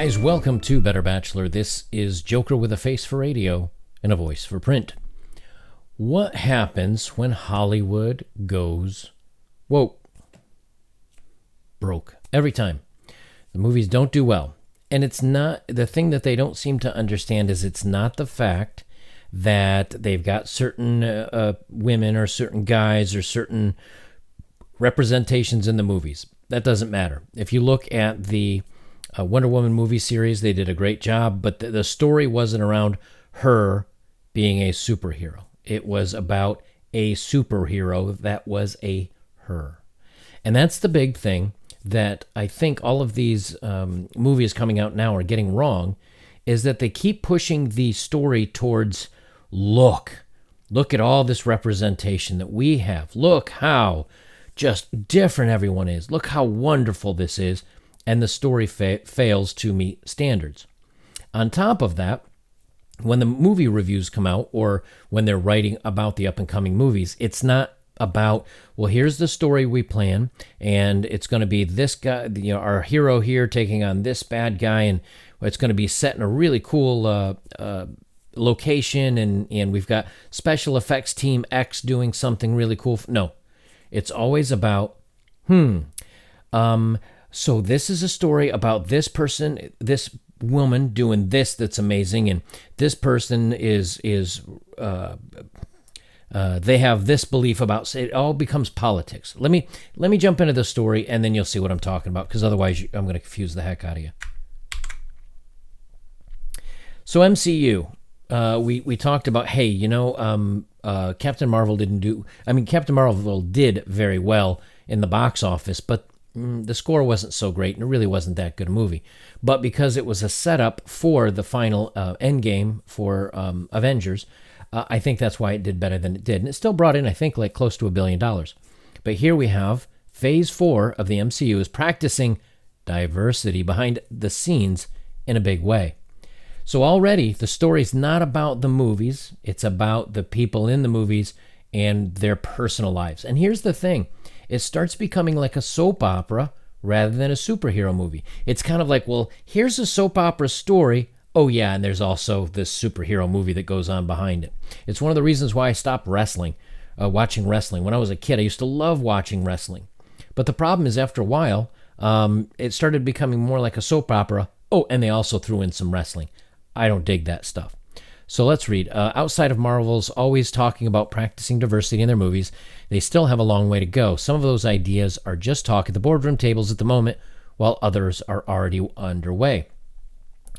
guys, welcome to Better Bachelor. This is Joker with a face for radio and a voice for print. What happens when Hollywood goes woke? Broke. Every time. The movies don't do well. And it's not, the thing that they don't seem to understand is it's not the fact that they've got certain women or certain guys or certain representations in the movies. That doesn't matter. If you look at the Wonder Woman movie series, they did a great job, but the story wasn't around her being a superhero. It was about a superhero that was a her. And that's the big thing that I think all of these movies coming out now are getting wrong, is that they keep pushing the story towards, look at all this representation that we have. Look how just different everyone is. Look how wonderful this is. And the story fails to meet standards. On top of that, when the movie reviews come out or when they're writing about the up-and-coming movies, it's not about, well, here's the story we plan, and it's going to be this guy, our hero here taking on this bad guy, and it's going to be set in a really cool location, and we've got special effects team X doing something really cool. No, it's always about, so this is a story about this person, this woman doing this that's amazing, and this person is they have this belief about, it all becomes politics. Let me jump into the story, and then you'll see what I'm talking about, because otherwise I'm going to confuse the heck out of you. So MCU, we talked about, hey, Captain Marvel Captain Marvel did very well in the box office, but the score wasn't so great, and it really wasn't that good a movie. But because it was a setup for the final end game for Avengers, I think that's why it did better than it did. And it still brought in, I think, like close to $1 billion. But here we have Phase IV of the MCU is practicing diversity behind the scenes in a big way. So already the story's not about the movies. It's about the people in the movies and their personal lives. And here's the thing. It starts becoming like a soap opera rather than a superhero movie. It's kind of like, well, here's a soap opera story. Oh, yeah, and there's also this superhero movie that goes on behind it. It's one of the reasons why I stopped watching wrestling. When I was a kid, I used to love watching wrestling. But the problem is, after a while, it started becoming more like a soap opera. Oh, and they also threw in some wrestling. I don't dig that stuff. So let's read. Outside of Marvel's always talking about practicing diversity in their movies, they still have a long way to go. Some of those ideas are just talk at the boardroom tables at the moment, while others are already underway.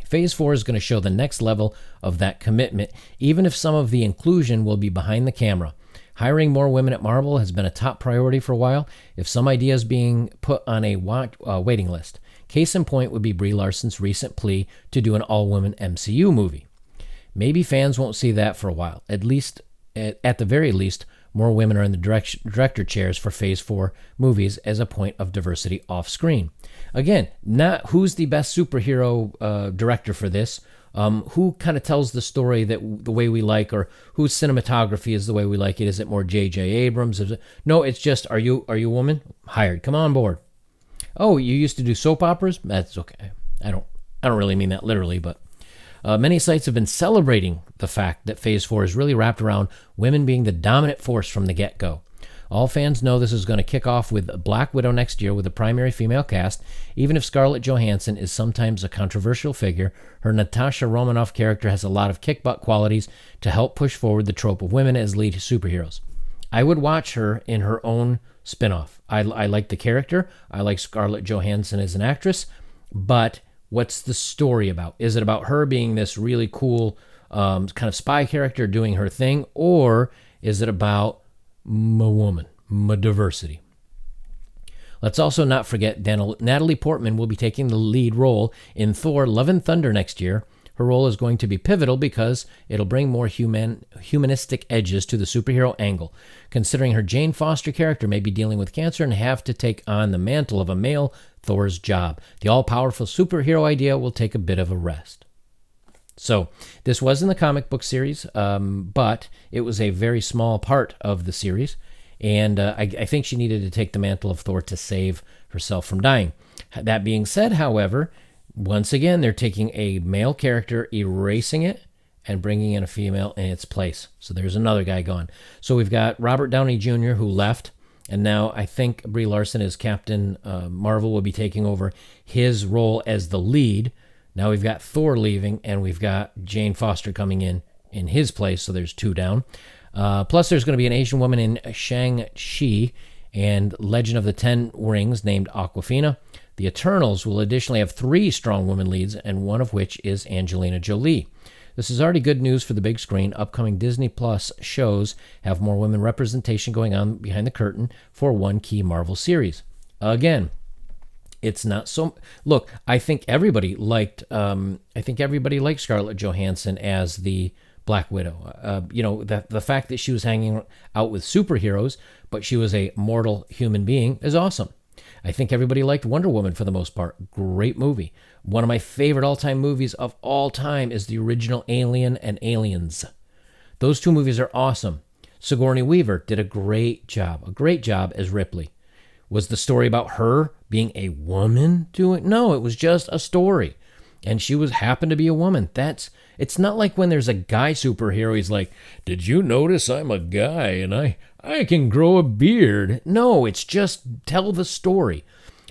Phase 4 is going to show the next level of that commitment, even if some of the inclusion will be behind the camera. Hiring more women at Marvel has been a top priority for a while, if some ideas being put on a waiting list. Case in point would be Brie Larson's recent plea to do an all-women MCU movie. Maybe fans won't see that for a while. At the very least, more women are in the director chairs for Phase 4 movies as a point of diversity off-screen. Again, not who's the best superhero director for this, who kind of tells the story the way we like, or whose cinematography is the way we like it. Is it more J.J. Abrams? No, it's just, are you a woman? Hired. Come on board. Oh, you used to do soap operas? That's okay. I don't really mean that literally, but many sites have been celebrating the fact that Phase 4 is really wrapped around women being the dominant force from the get-go. All fans know this is going to kick off with Black Widow next year with a primary female cast. Even if Scarlett Johansson is sometimes a controversial figure, her Natasha Romanoff character has a lot of kick-butt qualities to help push forward the trope of women as lead superheroes. I would watch her in her own spinoff. I like the character. I like Scarlett Johansson as an actress, but what's the story about? Is it about her being this really cool kind of spy character doing her thing, or is it about diversity? Let's also not forget Natalie Portman will be taking the lead role in Thor: Love and Thunder next year. Her role is going to be pivotal because it'll bring more humanistic edges to the superhero angle, considering her Jane Foster character may be dealing with cancer and have to take on the mantle of a male Thor's job. The all-powerful superhero idea will take a bit of a rest. So this was in the comic book series, but it was a very small part of the series, and I think she needed to take the mantle of Thor to save herself from dying. That being said, however, Once again, they're taking a male character, erasing it, and bringing in a female in its place. So there's another guy gone. So we've got Robert Downey Jr., who left, and now I think Brie Larson as Captain Marvel will be taking over his role as the lead. Now we've got Thor leaving, and we've got Jane Foster coming in his place, so there's 2 down. Plus there's going to be an Asian woman in Shang-Chi and Legend of the Ten Rings named Awkwafina. The Eternals will additionally have 3 strong women leads, and one of which is Angelina Jolie. This is already good news for the big screen. Upcoming Disney Plus shows have more women representation going on behind the curtain for one key Marvel series. Again, it's not so. Look, I think everybody liked. Scarlett Johansson as the Black Widow. The fact that she was hanging out with superheroes, but she was a mortal human being, is awesome. I think everybody liked Wonder Woman for the most part. Great movie. One of my favorite all-time movies of all time is the original Alien and Aliens. Those 2 movies are awesome. Sigourney Weaver did a great job as Ripley. Was the story about her being a woman doing? No, it was just a story. And she happened to be a woman. It's not like when there's a guy superhero, he's like, did you notice I'm a guy and I can grow a beard? No, it's just tell the story.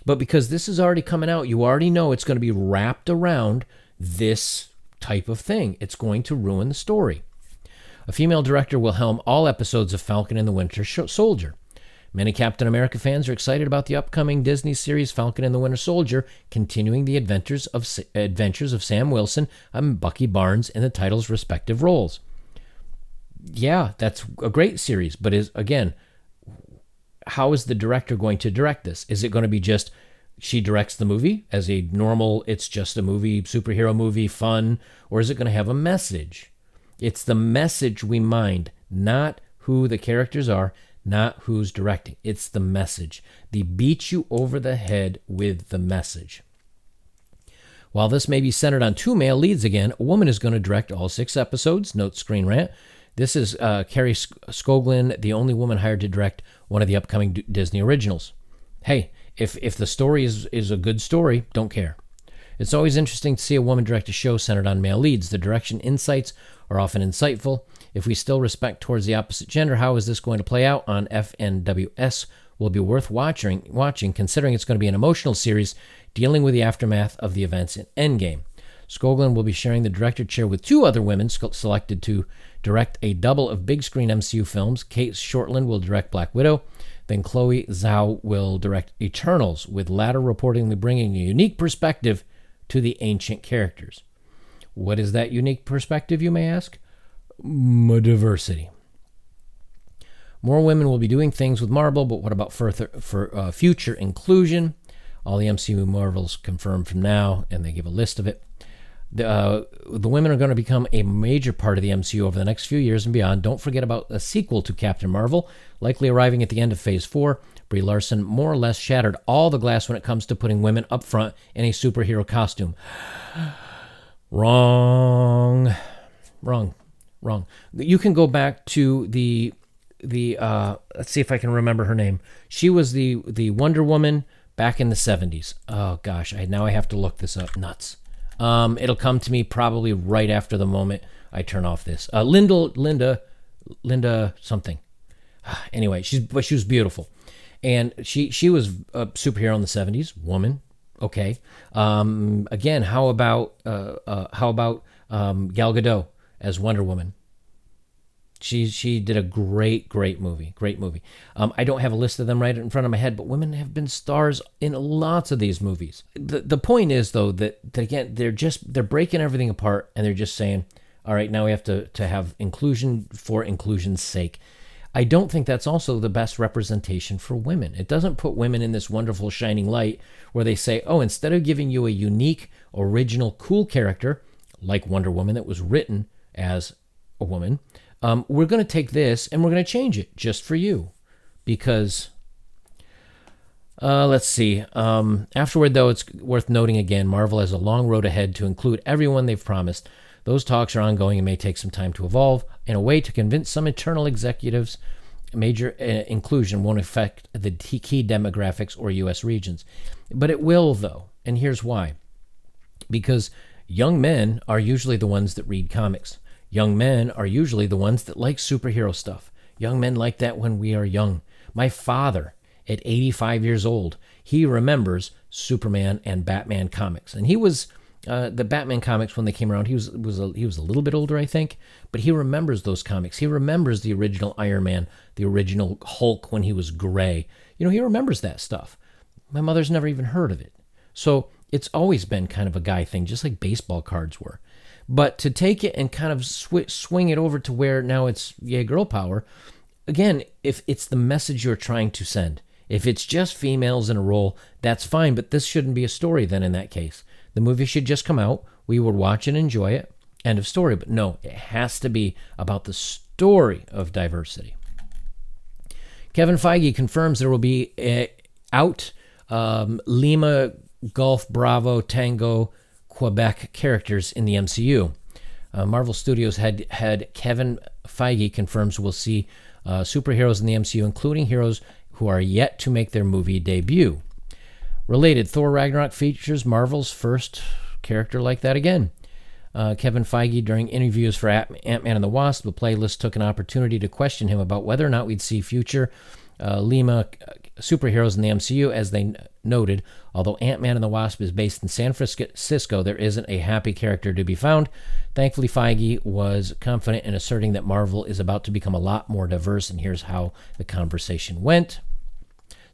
But because this is already coming out, you already know it's going to be wrapped around this type of thing. It's going to ruin the story. A female director will helm all episodes of Falcon and the Winter Soldier. Many Captain America fans are excited about the upcoming Disney series Falcon and the Winter Soldier, continuing the adventures of Sam Wilson and Bucky Barnes in the title's respective roles. Yeah, that's a great series, but how is the director going to direct this? Is it going to be just she directs the movie as a normal, it's just a movie, superhero movie, fun, or is it going to have a message? It's the message we mind, not who the characters are, not who's directing. It's the message. They beat you over the head with the message. While this may be centered on 2 male leads again, a woman is going to direct all 6 episodes, notes Screen Rant. This is Carrie Scoglin, the only woman hired to direct one of the upcoming Disney originals. Hey, if the story is a good story, don't care. It's always interesting to see a woman direct a show centered on male leads. The direction insights are often insightful. If we still respect towards the opposite gender, how is this going to play out on FNWS? Will be worth watching, considering it's going to be an emotional series dealing with the aftermath of the events in Endgame. Scoglin will be sharing the director chair with 2 other women selected to direct a double of big screen MCU films. Kate Shortland will direct Black Widow. Then Chloe Zhao will direct Eternals, with latter reportedly bringing a unique perspective to the ancient characters. What is that unique perspective, you may ask? Diversity. More women will be doing things with Marvel, but what about for future inclusion? All the MCU Marvels confirmed from now, and they give a list of it. The women are going to become a major part of the MCU over the next few years and beyond. Don't forget about a sequel to Captain Marvel, likely arriving at the end of Phase IV. Brie Larson more or less shattered all the glass when it comes to putting women up front in a superhero costume. Wrong. You can go back to the let's see if I can remember her name. She was the Wonder Woman back in the 70s. Oh gosh, now I have to look this up. Nuts. It'll come to me probably right after the moment I turn off this. Linda something. Anyway, she was beautiful, and she was a superhero in the 70s. Woman, okay. Again, how about Gal Gadot as Wonder Woman? She did a great movie. I don't have a list of them right in front of my head, but women have been stars in lots of these movies. The point is, though, that again, they're breaking everything apart, and they're just saying, all right, now we have to have inclusion for inclusion's sake. I don't think that's also the best representation for women. It doesn't put women in this wonderful shining light where they say, oh, instead of giving you a unique, original, cool character like Wonder Woman that was written as a woman, we're going to take this and we're going to change it just for you. Because, let's see. Afterward, though, it's worth noting again, Marvel has a long road ahead to include everyone they've promised. Those talks are ongoing and may take some time to evolve in a way to convince some internal executives major inclusion won't affect the key demographics or U.S. regions. But it will, though, and here's why. because young men are usually the ones that read comics. Young men are usually the ones that like superhero stuff. Young men like that when we are young. My father, at 85 years old, he remembers Superman and Batman comics. And he was, the Batman comics, when they came around, he was a little bit older, I think, but he remembers those comics. He remembers the original Iron Man, the original Hulk when he was gray. He remembers that stuff. My mother's never even heard of it. So it's always been kind of a guy thing, just like baseball cards were. But to take it and kind of swing it over to where now it's yay girl power, again, if it's the message you're trying to send, if it's just females in a role, that's fine, but this shouldn't be a story then in that case. The movie should just come out, we would watch and enjoy it, end of story. But no, it has to be about the story of diversity. Kevin Feige confirms there will be Lima, Golf, Bravo, Tango, Quebec characters in the MCU. Marvel Studios head Kevin Feige confirms we'll see superheroes in the MCU, including heroes who are yet to make their movie debut. Related, Thor Ragnarok features Marvel's first character like that again. Kevin Feige, during interviews for Ant-Man and the Wasp, the playlist took an opportunity to question him about whether or not we'd see future Lima superheroes in the MCU. As they noted, although Ant-Man and the Wasp is based in San Francisco, there isn't a happy character to be found. Thankfully, Feige was confident in asserting that Marvel is about to become a lot more diverse, and here's how the conversation went.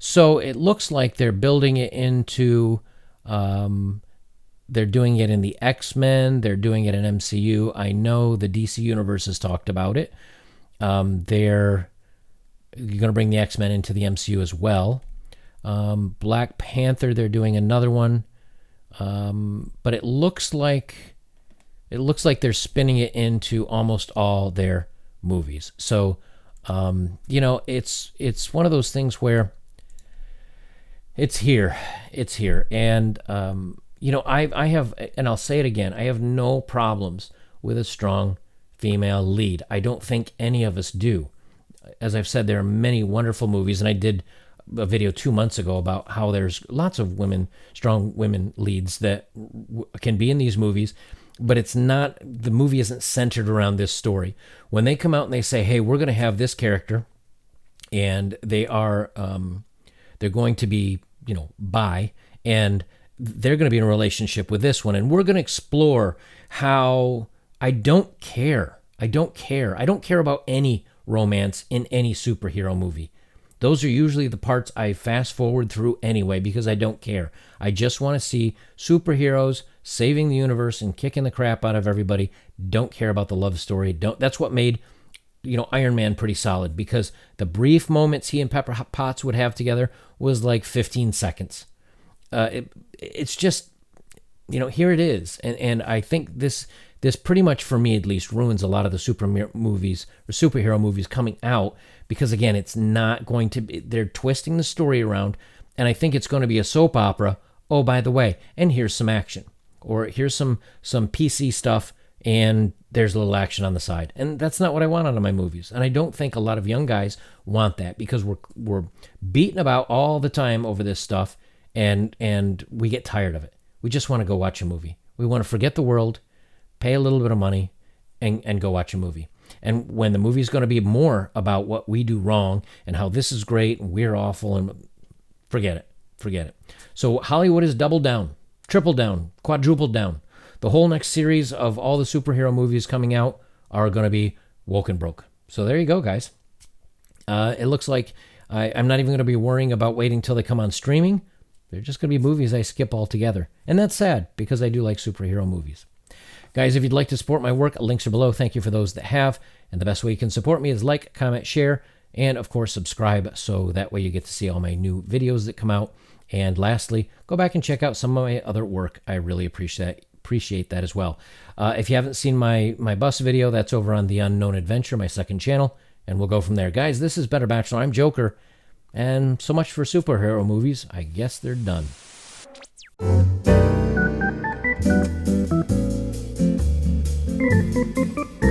So it looks like they're building it into, they're doing it in the X-Men, they're doing it in MCU. I know the DC Universe has talked about it. You're going to bring the X-Men into the MCU as well. Black Panther, they're doing another one. But it looks like they're spinning it into almost all their movies. So, it's one of those things where it's here. And, I have, and I'll say it again, I have no problems with a strong female lead. I don't think any of us do. As I've said, there are many wonderful movies, and I did a video 2 months ago about how there's lots of strong women leads that can be in these movies, but the movie isn't centered around this story. When they come out and they say, hey, we're going to have this character, and they're going to be, bi, and they're going to be in a relationship with this one, and we're going to explore how I don't care about any romance in any superhero movie. Those are usually the parts I fast forward through anyway because I don't care. I just want to see superheroes saving the universe and kicking the crap out of everybody. Don't care about the love story. That's what made Iron Man pretty solid, because the brief moments he and Pepper Potts would have together was like 15 seconds. It's just, here it is. And I think this pretty much, for me at least, ruins a lot of the superhero movies coming out, because again, it's not going to be, they're twisting the story around, and I think it's going to be a soap opera. Oh, by the way, and here's some action, or here's some PC stuff, and there's a little action on the side. And that's not what I want out of my movies. And I don't think a lot of young guys want that, because we're beaten about all the time over this stuff, and we get tired of it. We just want to go watch a movie. We want to forget the world, pay a little bit of money, and go watch a movie. And when the movie's going to be more about what we do wrong and how this is great and we're awful, and forget it. So Hollywood has doubled down, tripled down, quadrupled down. The whole next series of all the superhero movies coming out are going to be WokeNBroke. So there you go, guys. It looks like I'm not even going to be worrying about waiting until they come on streaming. They're just going to be movies I skip altogether. And that's sad, because I do like superhero movies. Guys, if you'd like to support my work, links are below. Thank you for those that have. And the best way you can support me is like, comment, share, and of course subscribe, so that way you get to see all my new videos that come out. And lastly, go back and check out some of my other work. I really appreciate that as well. If you haven't seen my bus video, that's over on The Unknown Adventure, my second channel, and we'll go from there. Guys, this is Better Bachelor. I'm Joker, and so much for superhero movies. I guess they're done. Thank you.